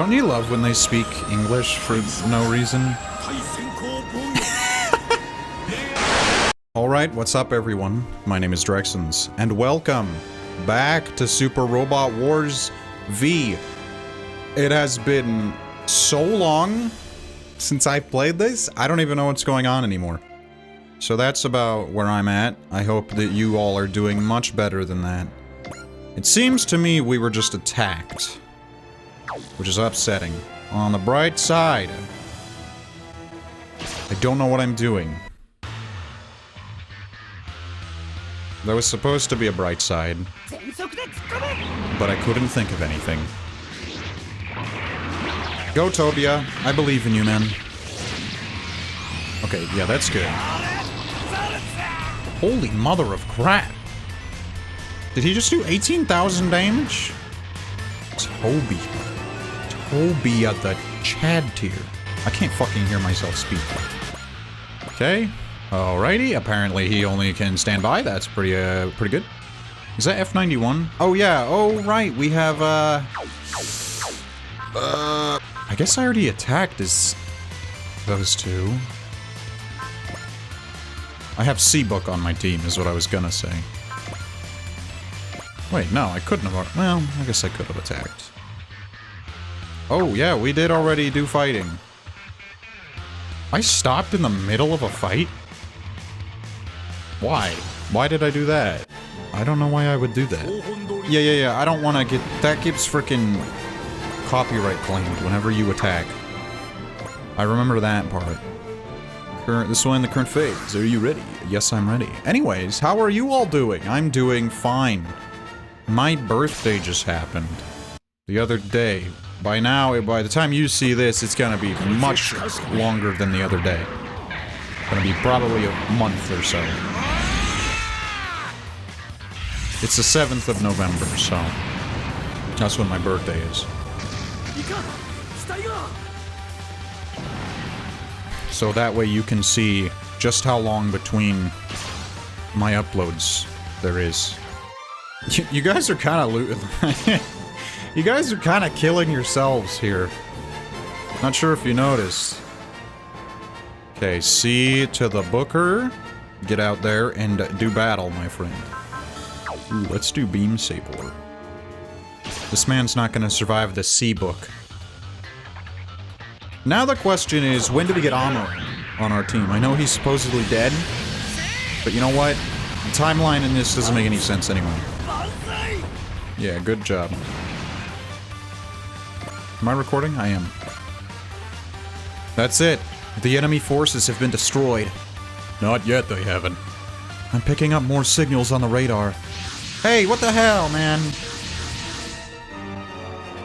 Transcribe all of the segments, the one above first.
Don't you love when they speak English for no reason? Alright, what's up everyone? My name is Drexanz, and welcome back to Super Robot Wars V. It has been so long since I played this, I don't even know what's going on anymore. So that's about where I'm at. I hope that you all are doing much better than that. It seems to me we were just attacked, which is upsetting. On the bright side, I don't know what I'm doing. There was supposed to be a bright side, but I couldn't think of anything. Go, Tobia. I believe in you, man. Okay, yeah, that's good. Holy mother of crap. Did he just do 18,000 damage? Toby at the Chad tier. I can't fucking hear myself speak. Okay. Alrighty. Apparently he only can stand by. That's pretty good. Is that F91? Oh yeah. Oh right. We have I guess I already attacked those two. I have C-Book on my team, is what I was gonna say. Wait, no, I couldn't have... Well, I guess I could have attacked. Oh, yeah, we did already do fighting. I stopped in the middle of a fight? Why? Why did I do that? I don't know why I would do that. Yeah, I don't want to get... That gets frickin' copyright claimed whenever you attack. I remember that part. This will end the current phase. Are you ready? Yes, I'm ready. Anyways, how are you all doing? I'm doing fine. My birthday just happened. The other day. By now, by the time you see this, it's gonna be much longer than the other day. Gonna be probably a month or so. It's the 7th of November, so... that's when my birthday is. So that way you can see just how long between my uploads there is. You guys are kind of you guys are kind of killing yourselves here. Not sure if you noticed. Okay, C to the Booker. Get out there and do battle, my friend. Ooh, let's do Beam Saber. This man's not gonna survive the C-Book. Now the question is, when do we get Amuro on our team? I know he's supposedly dead, but you know what? The timeline in this doesn't make any sense anymore. Yeah, good job. Am I recording? I am. That's it. The enemy forces have been destroyed. Not yet, they haven't. I'm picking up more signals on the radar. Hey, what the hell, man?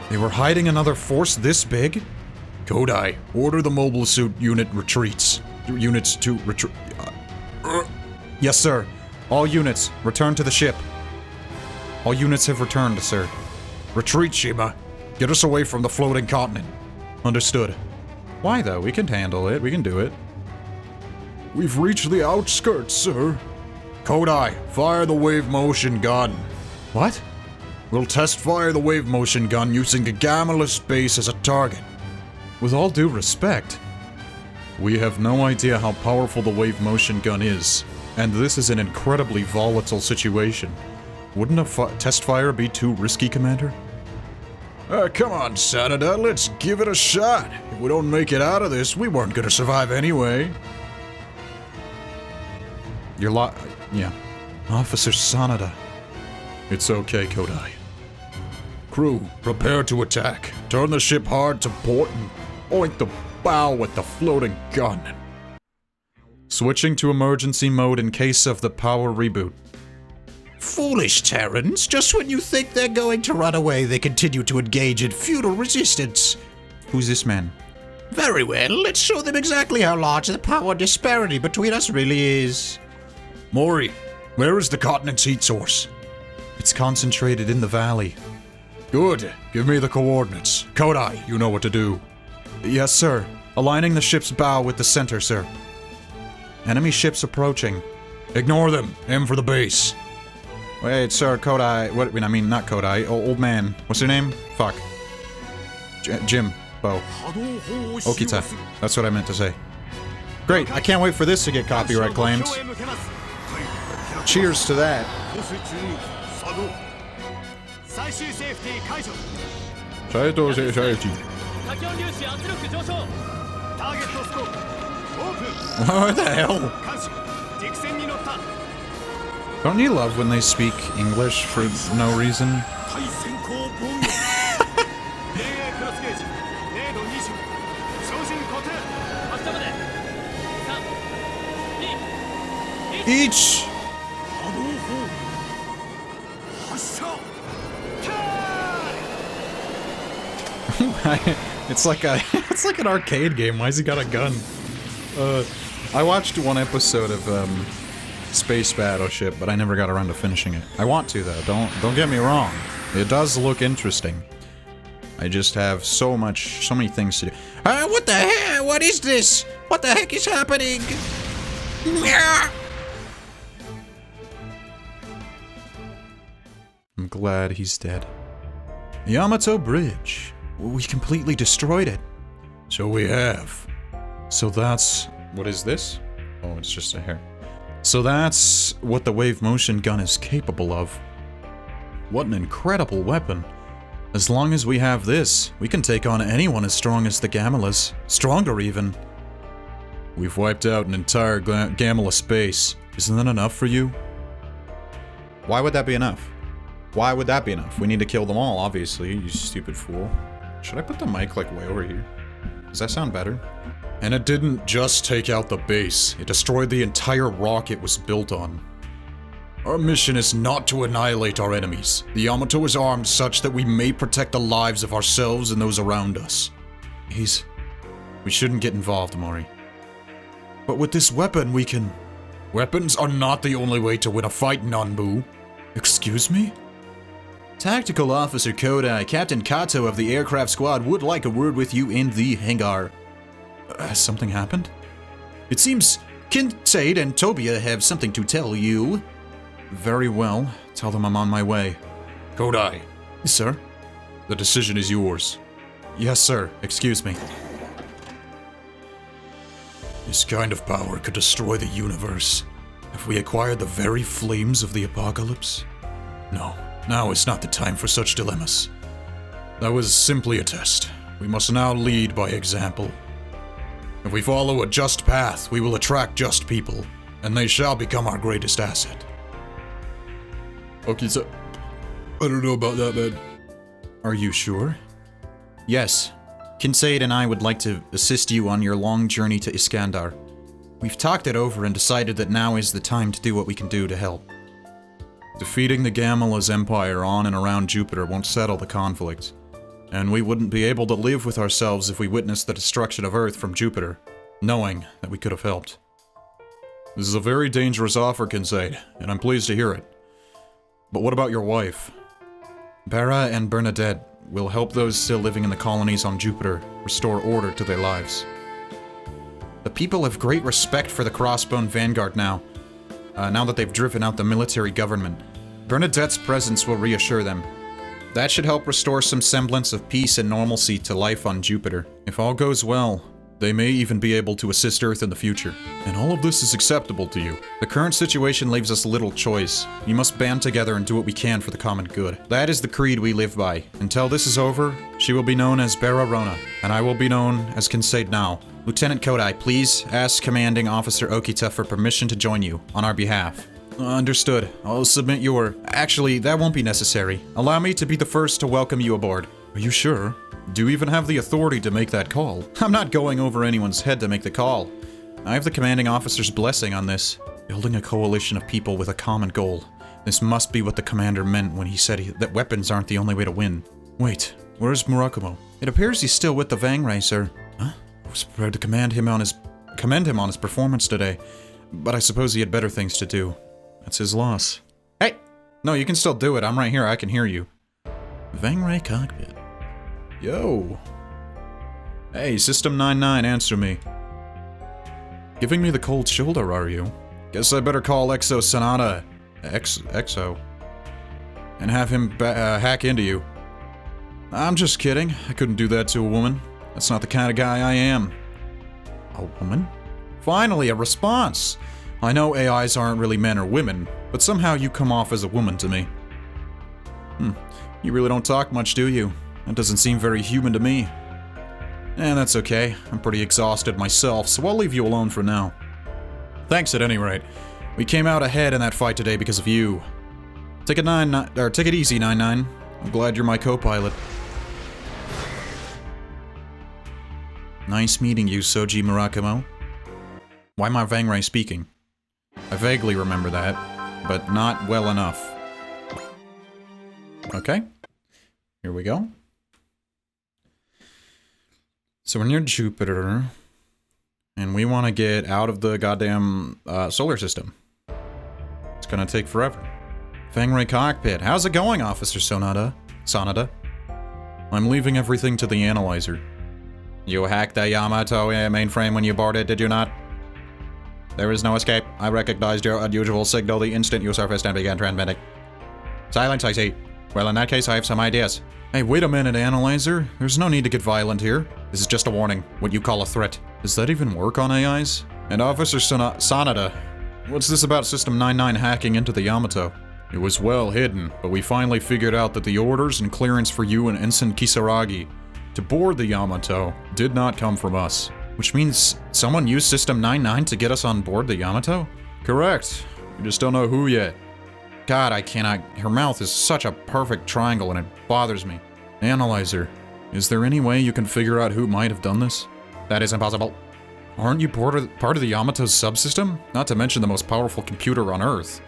They were hiding another force this big? Kodai, order the mobile suit unit retreats. Units to retreat. Yes, sir. All units, return to the ship. All units have returned, sir. Retreat, Shima. Get us away from the floating continent. Understood. Why, though? We can handle it. We can do it. We've reached the outskirts, sir. Kodai, fire the wave motion gun. What? We'll test fire the wave motion gun using the Gamalus base as a target. With all due respect, we have no idea how powerful the wave motion gun is, and this is an incredibly volatile situation. Wouldn't a test fire be too risky, Commander? Come on, Sanada, let's give it a shot. If we don't make it out of this, we weren't gonna survive anyway. Yeah. Officer Sanada. It's okay, Kodai. Crew, prepare to attack. Turn the ship hard to port and point the bow with the floating gun. Switching to emergency mode in case of the power reboot. Foolish Terrans, just when you think they're going to run away, they continue to engage in futile resistance. Who's this man? Very well, let's show them exactly how large the power disparity between us really is. Mori, where is the continent's heat source? It's concentrated in the valley. Good. Give me the coordinates. Kodai, you know what to do. Yes, sir. Aligning the ship's bow with the center, sir. Enemy ships approaching. Ignore them. Aim for the base. Wait, sir, Kodai. What? I mean, not Kodai. Old man. What's your name? Fuck. Jim. Bo. Okita. That's what I meant to say. Great, I can't wait for this to get copyright claimed. Cheers to that. What the hell? Don't you love when they speak English for no reason? Each! It's like an arcade game. Why's he got a gun? I watched one episode of Space Battleship, but I never got around to finishing it. I want to though. Don't get me wrong. It does look interesting. I just have so many things to do. What the heck? What is this? What the heck is happening? I'm glad he's dead. Yamato Bridge. We completely destroyed it. So we have. So that's... What is this? Oh, it's just a hair. So that's what the wave motion gun is capable of. What an incredible weapon. As long as we have this, we can take on anyone as strong as the Gamelas. Stronger even. We've wiped out an entire Gamela space. Isn't that enough for you? Why would that be enough? Why would that be enough? We need to kill them all, obviously, you stupid fool. Should I put the mic, like, way over here? Does that sound better? And it didn't just take out the base, it destroyed the entire rock it was built on. Our mission is not to annihilate our enemies. The Yamato is armed such that we may protect the lives of ourselves and those around us. We shouldn't get involved, Mori. But with this weapon, we can... Weapons are not the only way to win a fight, Nanbu. Excuse me? Tactical Officer Kodai, Captain Kato of the aircraft squad would like a word with you in the hangar. Has something happened? It seems Kincaid and Tobia have something to tell you. Very well. Tell them I'm on my way. Kodai. Yes, sir? The decision is yours. Yes, sir. Excuse me. This kind of power could destroy the universe. Have we acquired the very flames of the apocalypse? No. Now is not the time for such dilemmas. That was simply a test. We must now lead by example. If we follow a just path, we will attract just people, and they shall become our greatest asset. Okay, so... I don't know about that, man. Are you sure? Yes. Kincaid and I would like to assist you on your long journey to Iskandar. We've talked it over and decided that now is the time to do what we can do to help. Defeating the Gamela's empire on and around Jupiter won't settle the conflict, and we wouldn't be able to live with ourselves if we witnessed the destruction of Earth from Jupiter, knowing that we could have helped. This is a very dangerous offer, Kincaid, and I'm pleased to hear it. But what about your wife? Bara and Bernadette will help those still living in the colonies on Jupiter restore order to their lives. The people have great respect for the Crossbone Vanguard now that they've driven out the military government. Bernadette's presence will reassure them. That should help restore some semblance of peace and normalcy to life on Jupiter. If all goes well, they may even be able to assist Earth in the future. And all of this is acceptable to you. The current situation leaves us little choice. We must band together and do what we can for the common good. That is the creed we live by. Until this is over, she will be known as Bara Rona, and I will be known as Kincaid now. Lieutenant Kodai, please ask Commanding Officer Okita for permission to join you, on our behalf. Understood. I'll submit your... Actually, that won't be necessary. Allow me to be the first to welcome you aboard. Are you sure? Do you even have the authority to make that call? I'm not going over anyone's head to make the call. I have the Commanding Officer's blessing on this. Building a coalition of people with a common goal. This must be what the Commander meant when he said that weapons aren't the only way to win. Wait, where's Murakumo? It appears he's still with the Vangrai, sir. Huh? I was prepared to commend him on his performance today, but I suppose he had better things to do. That's his loss. Hey! No, you can still do it. I'm right here. I can hear you. Vangrai cockpit. Yo. Hey, System 99, answer me. Giving me the cold shoulder, are you? Guess I better call Exo Sonata. Exo. And have him hack into you. I'm just kidding. I couldn't do that to a woman. That's not the kind of guy I am. A woman? Finally, a response! I know AIs aren't really men or women, but somehow you come off as a woman to me. You really don't talk much, do you? That doesn't seem very human to me. That's okay. I'm pretty exhausted myself, so I'll leave you alone for now. Thanks at any rate. We came out ahead in that fight today because of you. Take it easy, 99. I'm glad you're my co-pilot. Nice meeting you, Soji Murakamo. Why am I Vangrai speaking? I vaguely remember that, but not well enough. Okay. Here we go. So we're near Jupiter, and we want to get out of the goddamn solar system. It's gonna take forever. Vangrai cockpit. How's it going, Officer Sonada? I'm leaving everything to the analyzer. You hacked the Yamato mainframe when you boarded, did you not? There is no escape. I recognized your unusual signal the instant you surfaced and began transmitting. Silence, I see. Well, in that case, I have some ideas. Hey, wait a minute, Analyzer. There's no need to get violent here. This is just a warning. What you call a threat. Does that even work on AIs? And Officer Sanada, what's this about System 99 hacking into the Yamato? It was well hidden, but we finally figured out that the orders and clearance for you and Ensign Kisaragi to board the Yamato did not come from us. Which means someone used System 99 to get us on board the Yamato? Correct. We just don't know who yet. God, I cannot. Her mouth is such a perfect triangle and it bothers me. Analyzer, is there any way you can figure out who might have done this? That is impossible. Aren't you part of the Yamato's subsystem? Not to mention the most powerful computer on Earth.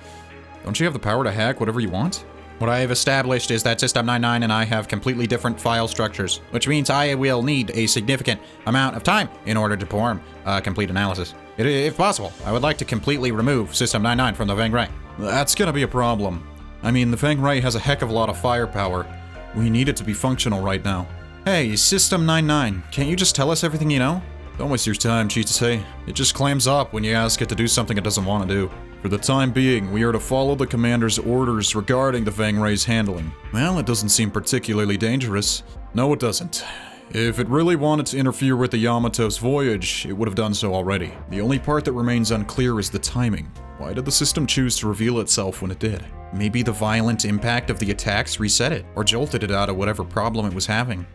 Don't you have the power to hack whatever you want? What I have established is that System 99 and I have completely different file structures, which means I will need a significant amount of time in order to perform a complete analysis. If possible, I would like to completely remove System 99 from the Vangrai. That's gonna be a problem. I mean, the Vangrai has a heck of a lot of firepower. We need it to be functional right now. Hey, System 99, can't you just tell us everything you know? Don't waste your time, Chitase. It just clams up when you ask it to do something it doesn't want to do. For the time being, we are to follow the commander's orders regarding the Vangrai's handling. Well, it doesn't seem particularly dangerous. No, it doesn't. If it really wanted to interfere with the Yamato's voyage, it would have done so already. The only part that remains unclear is the timing. Why did the system choose to reveal itself when it did? Maybe the violent impact of the attacks reset it, or jolted it out of whatever problem it was having.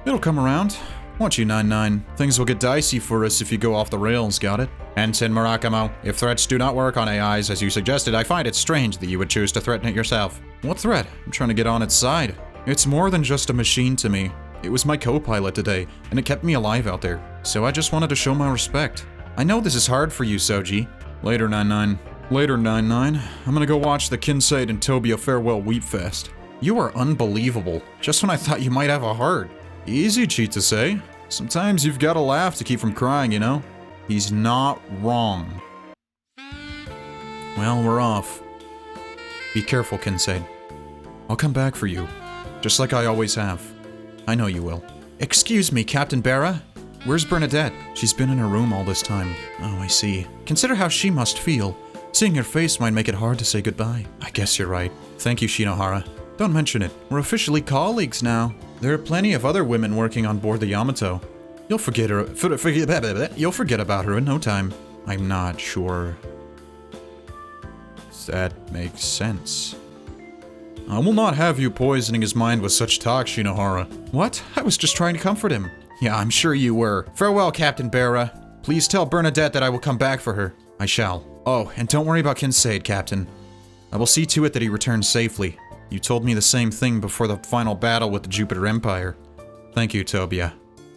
It'll come around. Won't you, 99? Things will get dicey for us if you go off the rails, got it? Ensign Murakamo, if threats do not work on AIs as you suggested, I find it strange that you would choose to threaten it yourself. What threat? I'm trying to get on its side. It's more than just a machine to me. It was my co-pilot today, and it kept me alive out there. So I just wanted to show my respect. I know this is hard for you, Soji. Later, 99. Later, 99. I'm gonna go watch the Kinseid and Tobia Farewell Weep Fest. You are unbelievable. Just when I thought you might have a heart. Easy, Chitase. Sometimes you've gotta laugh to keep from crying, you know? He's not wrong. Well, we're off. Be careful, Kinseid. I'll come back for you. Just like I always have. I know you will. Excuse me, Captain Barra? Where's Bernadette? She's been in her room all this time. Oh, I see. Consider how she must feel. Seeing her face might make it hard to say goodbye. I guess you're right. Thank you, Shinohara. Don't mention it. We're officially colleagues now. There are plenty of other women working on board the Yamato. You'll forget her. You'll forget about her in no time. I'm not sure. That makes sense. I will not have you poisoning his mind with such talk, Shinohara. What? I was just trying to comfort him. Yeah, I'm sure you were. Farewell, Captain Barra. Please tell Bernadette that I will come back for her. I shall. Oh, and don't worry about Kinseid, Captain. I will see to it that he returns safely. You told me the same thing before the final battle with the Jupiter Empire. Thank you, Tobia.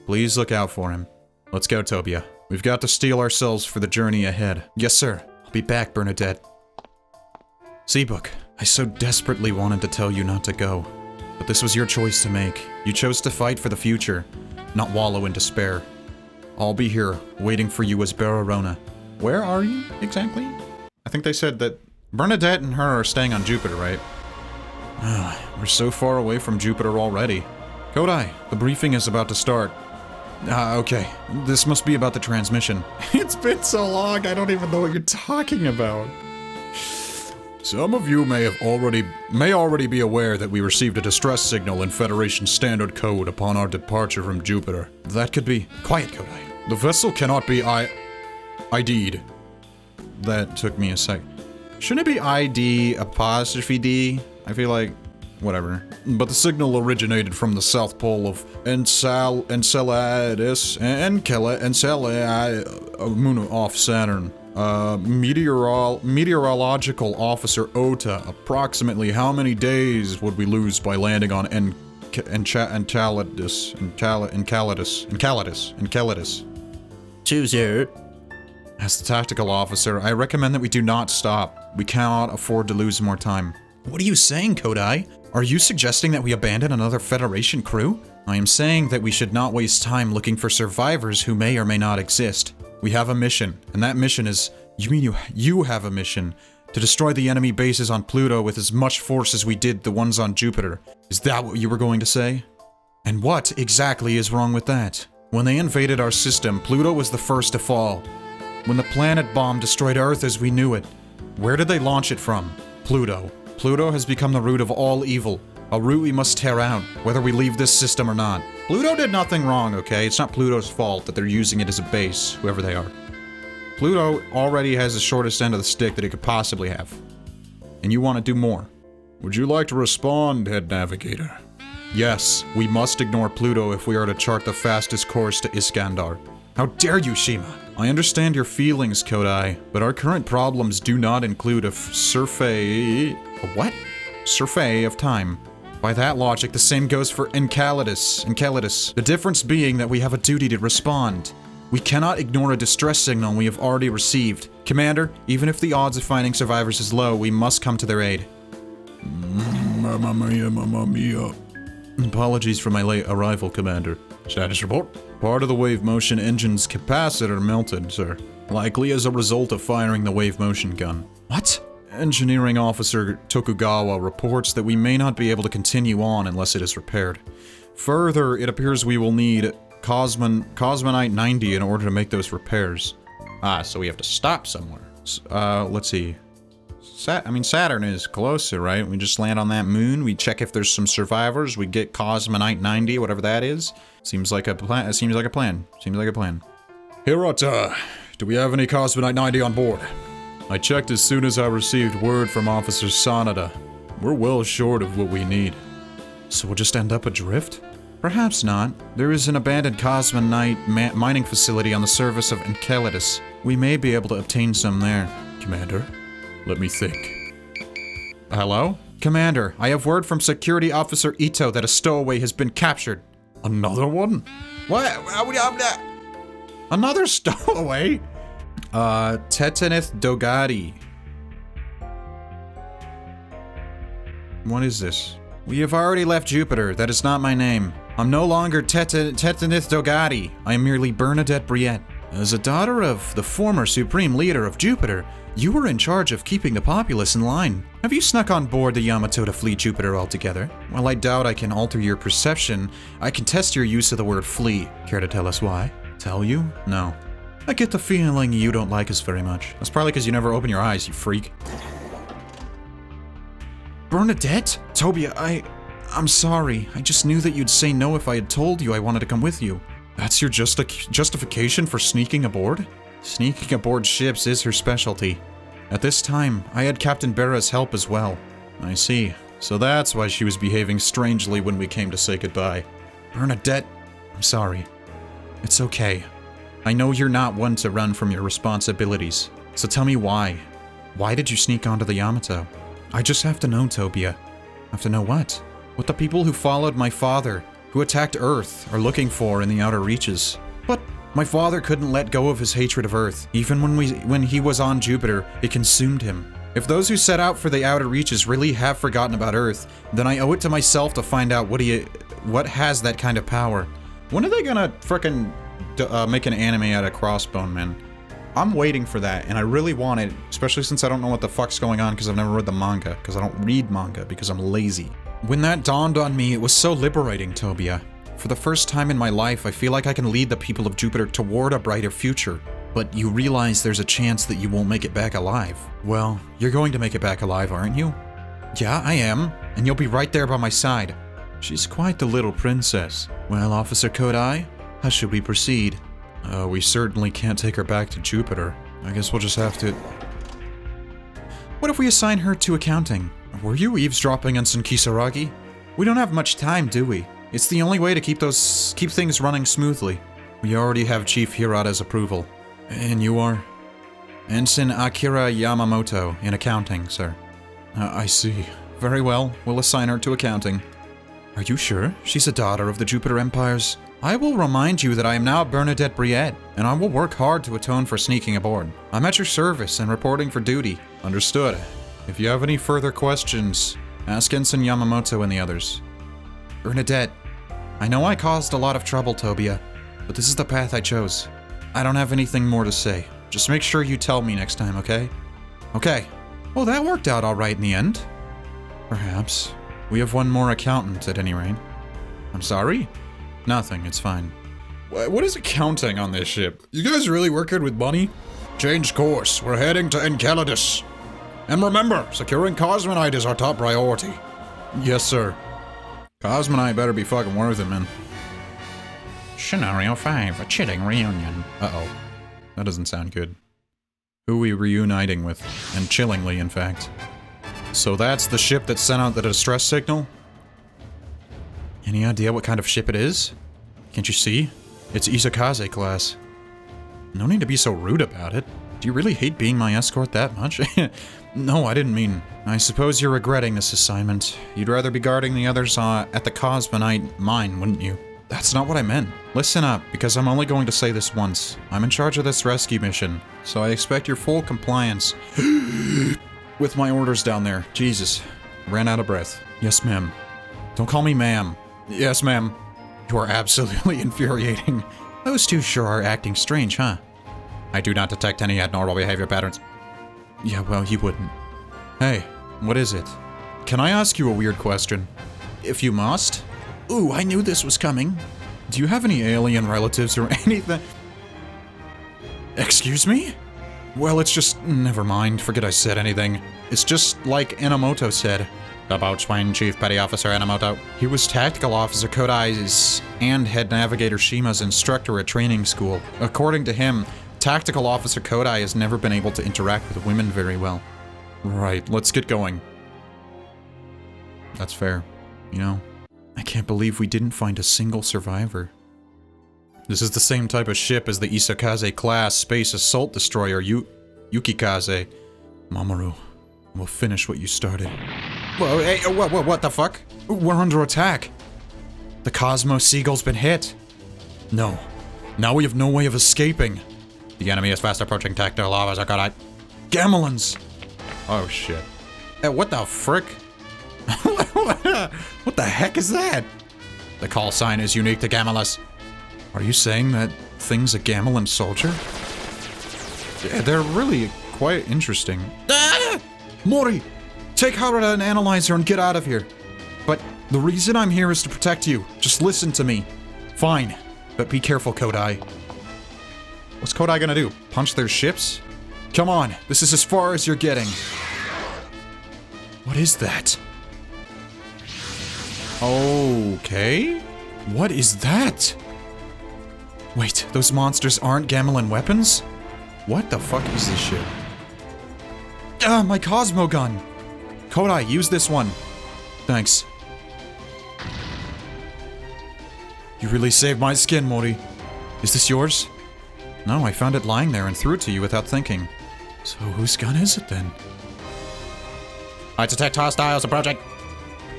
Please look out for him. Let's go, Tobia. We've got to steel ourselves for the journey ahead. Yes, sir. I'll be back, Bernadette. Seabook, I so desperately wanted to tell you not to go. But this was your choice to make. You chose to fight for the future, not wallow in despair. I'll be here, waiting for you as Bararona. Where are you, exactly? I think they said that Bernadette and her are staying on Jupiter, right? We're so far away from Jupiter already. Kodai, the briefing is about to start. Okay. This must be about the transmission. It's been so long, I don't even know what you're talking about. Some of you may already be aware that we received a distress signal in Federation Standard Code upon our departure from Jupiter. That could be... Quiet, Kodai. The vessel cannot be ID'd. That took me a sec. Shouldn't it be ID apostrophe D? I feel like... whatever. But the signal originated from the south pole of Enceladus, moon off Saturn. Meteorological officer Ota, approximately how many days would we lose by landing on Enceladus? 2 0. As the tactical officer, I recommend that we do not stop. We cannot afford to lose more time. What are you saying, Kodai? Are you suggesting that we abandon another Federation crew? I am saying that we should not waste time looking for survivors who may or may not exist. We have a mission, and that mission is... You mean you have a mission? To destroy the enemy bases on Pluto with as much force as we did the ones on Jupiter. Is that what you were going to say? And what exactly is wrong with that? When they invaded our system, Pluto was the first to fall. When the planet bomb destroyed Earth as we knew it, where did they launch it from? Pluto. Pluto has become the root of all evil. A root we must tear out, whether we leave this system or not. Pluto did nothing wrong, okay? It's not Pluto's fault that they're using it as a base, whoever they are. Pluto already has the shortest end of the stick that it could possibly have. And you want to do more. Would you like to respond, Head Navigator? Yes, we must ignore Pluto if we are to chart the fastest course to Iskandar. How dare you, Shima? I understand your feelings, Kodai, but our current problems do not include a survey... A what? Survey of time. By that logic, the same goes for Enceladus. The difference being that we have a duty to respond. We cannot ignore a distress signal we have already received. Commander, even if the odds of finding survivors is low, we must come to their aid. Mamma mia. Apologies for my late arrival, Commander. Status report. Part of the wave motion engine's capacitor melted, sir. Likely as a result of firing the wave motion gun. What? Engineering Officer Tokugawa reports that we may not be able to continue on unless it is repaired. Further, it appears we will need Cosmonite 90 in order to make those repairs. Ah, so we have to stop somewhere. Let's see. Saturn is closer, right? We just land on that moon, we check if there's some survivors, we get Cosmonite 90, whatever that is. Seems like a plan. Hirota, do we have any Cosmonite 90 on board? I checked as soon as I received word from Officer Sanada. We're well short of what we need. So we'll just end up adrift? Perhaps not. There is an abandoned Cosmonite mining facility on the surface of Enceladus. We may be able to obtain some there. Commander, let me think. Hello? Commander, I have word from Security Officer Ito that a stowaway has been captured. Another one? What? Another stowaway? Tetanith Dogati. What is this? We have already left Jupiter. That is not my name. I'm no longer Tetanith Dogati. I am merely Bernadette Briette. As a daughter of the former Supreme Leader of Jupiter, you were in charge of keeping the populace in line. Have you snuck on board the Yamato to flee Jupiter altogether? While I doubt I can alter your perception, I can test your use of the word flee. Care to tell us why? Tell you? No. I get the feeling you don't like us very much. That's probably because you never open your eyes, you freak. Bernadette? Tobia, I'm sorry. I just knew that you'd say no if I had told you I wanted to come with you. That's your justification for sneaking aboard? Sneaking aboard ships is her specialty. At this time, I had Captain Bera's help as well. I see. So that's why she was behaving strangely when we came to say goodbye. Bernadette, I'm sorry. It's okay. I know you're not one to run from your responsibilities. So tell me why. Why did you sneak onto the Yamato? I just have to know, Tobia. Have to know what? What the people who followed my father, who attacked Earth, are looking for in the outer reaches. But my father couldn't let go of his hatred of Earth. Even when he was on Jupiter, it consumed him. If those who set out for the outer reaches really have forgotten about Earth, then I owe it to myself to find out what has that kind of power. When are they gonna frickin' make an anime out of Crossbone, man? I'm waiting for that, and I really want it, especially since I don't know what the fuck's going on because I've never read the manga, because I don't read manga, because I'm lazy. When that dawned on me, it was so liberating, Tobia. For the first time in my life, I feel like I can lead the people of Jupiter toward a brighter future. but you realize there's a chance that you won't make it back alive. Well, you're going to make it back alive, aren't you? Yeah, I am, and you'll be right there by my side. She's quite the little princess. Well, Officer Kodai, how should we proceed? We certainly can't take her back to Jupiter. I guess we'll just have to... What if we assign her to accounting? Were you eavesdropping on some Kisaragi? We don't have much time, do we? It's the only way to keep things running smoothly. We already have Chief Hirata's approval. And you are? Ensign Akira Yamamoto in accounting, sir. I see. Very well, we'll assign her to accounting. Are you sure? She's a daughter of the Jupiter Empires. I will remind you that I am now Bernadette Briette, and I will work hard to atone for sneaking aboard. I'm at your service and reporting for duty. Understood. If you have any further questions, ask Ensign Yamamoto and the others. Bernadette, I know I caused a lot of trouble, Tobia, but this is the path I chose. I don't have anything more to say. Just make sure you tell me next time, okay? Okay. Well, that worked out all right in the end. Perhaps. We have one more accountant, at any rate. I'm sorry? Nothing, it's fine. What is accounting on this ship? You guys really working with money? Change course. We're heading to Enceladus. And remember, securing Cosmonite is our top priority. Yes, sir. Cosmonite better be fucking worth it, man. Scenario 5, a chilling reunion. Uh-oh. That doesn't sound good. Who are we reuniting with? And chillingly, in fact. So that's the ship that sent out the distress signal? Any idea what kind of ship it is? Can't you see? It's Isakaze class. No need to be so rude about it. Do you really hate being my escort that much? No, I didn't mean... I suppose you're regretting this assignment. You'd rather be guarding the others at the Cosmonite mine, wouldn't you? That's not what I meant. Listen up, because I'm only going to say this once. I'm in charge of this rescue mission, so I expect your full compliance with my orders down there. Jesus. Ran out of breath. Yes, ma'am. Don't call me ma'am. Yes, ma'am. You are absolutely infuriating. Those two sure are acting strange, huh? I do not detect any abnormal behavior patterns. Yeah, well, you wouldn't. Hey, what is it? Can I ask you a weird question? If you must. Ooh, I knew this was coming. Do you have any alien relatives or anything? Excuse me? Well, it's just... never mind, forget I said anything. It's just like Enomoto said. About when Chief Petty Officer Enomoto. He was Tactical Officer Kodai's and Head Navigator Shima's instructor at training school. According to him, Tactical Officer Kodai has never been able to interact with women very well. Right, let's get going. That's fair. You know, I can't believe we didn't find a single survivor. This is the same type of ship as the Isakaze class space assault destroyer Yukikaze. Mamoru, we'll finish what you started. Whoa, hey, what the fuck? We're under attack. The Cosmos Seagull's been hit. No. Now we have no way of escaping. The enemy is fast approaching tactical officer Kodai. Gamelins! Oh shit. Hey, what the frick? What the heck is that? The call sign is unique to Gamelus. Are you saying that thing's a Gamelin soldier? Yeah, they're really quite interesting. Ah! Mori! Take Harada and analyze her and get out of here. But the reason I'm here is to protect you. Just listen to me. Fine. But be careful, Kodai. What's Kodai gonna do? Punch their ships? Come on, this is as far as you're getting. What is that? Okay. What is that? Wait, those monsters aren't Gamelin weapons? What the fuck is this shit? Ah, my Cosmo gun! Kodai, use this one. Thanks. You really saved my skin, Mori. Is this yours? No, I found it lying there and threw it to you without thinking. So whose gun is it then? I detect hostiles approaching.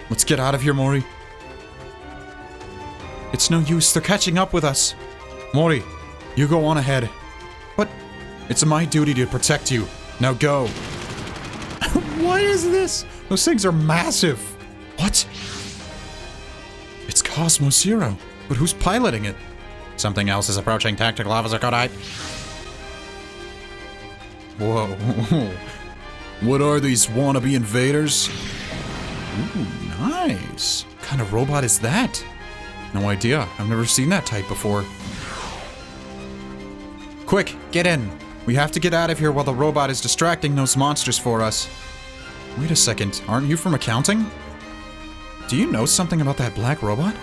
Let's get out of here, Mori. It's no use, they're catching up with us. Mori, you go on ahead. But it's my duty to protect you. Now go. What is this? Those things are massive. What? It's Cosmos Zero. But who's piloting it? Something else is approaching Tactical Officer Kodai. Whoa. What are these wannabe invaders? Ooh, nice. What kind of robot is that? No idea. I've never seen that type before. Quick, get in. We have to get out of here while the robot is distracting those monsters for us. Wait a second, aren't you from accounting? Do you know something about that black robot?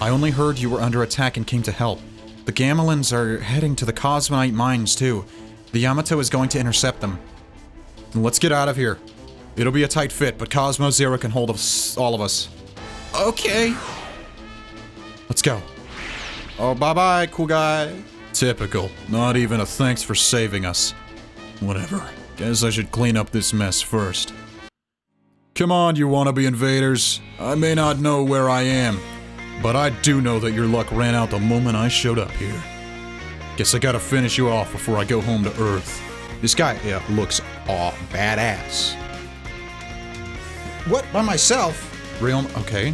I only heard you were under attack and came to help. The Gamelins are heading to the Cosmonite mines too. The Yamato is going to intercept them. Let's get out of here. It'll be a tight fit, but Cosmo Zero can hold us, all of us. Okay. Let's go. Oh, bye-bye, cool guy. Typical. Not even a thanks for saving us. Whatever. Guess I should clean up this mess first. Come on, you wannabe invaders. I may not know where I am, but I do know that your luck ran out the moment I showed up here. Guess I gotta finish you off before I go home to Earth. This guy, yeah, looks badass. What? By myself? Real? Okay.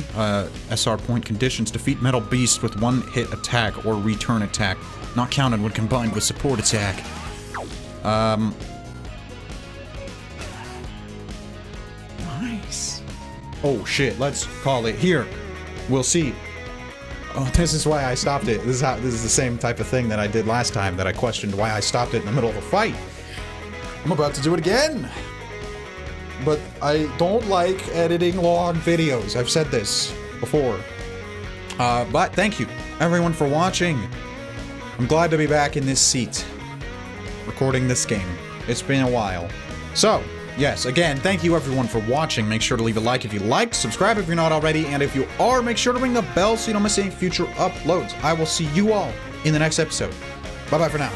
SR point conditions. Defeat Metal Beast with one hit attack or return attack. Not counted when combined with support attack. Nice. Oh shit, let's call it here. We'll see. Oh, this is why I stopped it. This is the same type of thing that I did last time that I questioned why I stopped it in the middle of a fight. I'm about to do it again. But I don't like editing long videos. I've said this before. But thank you, everyone, for watching. I'm glad to be back in this seat, recording this game. It's been a while. So, yes, again, thank you everyone for watching. Make sure to leave a like if you liked, subscribe if you're not already, and if you are, make sure to ring the bell so you don't miss any future uploads. I will see you all in the next episode. Bye-bye for now.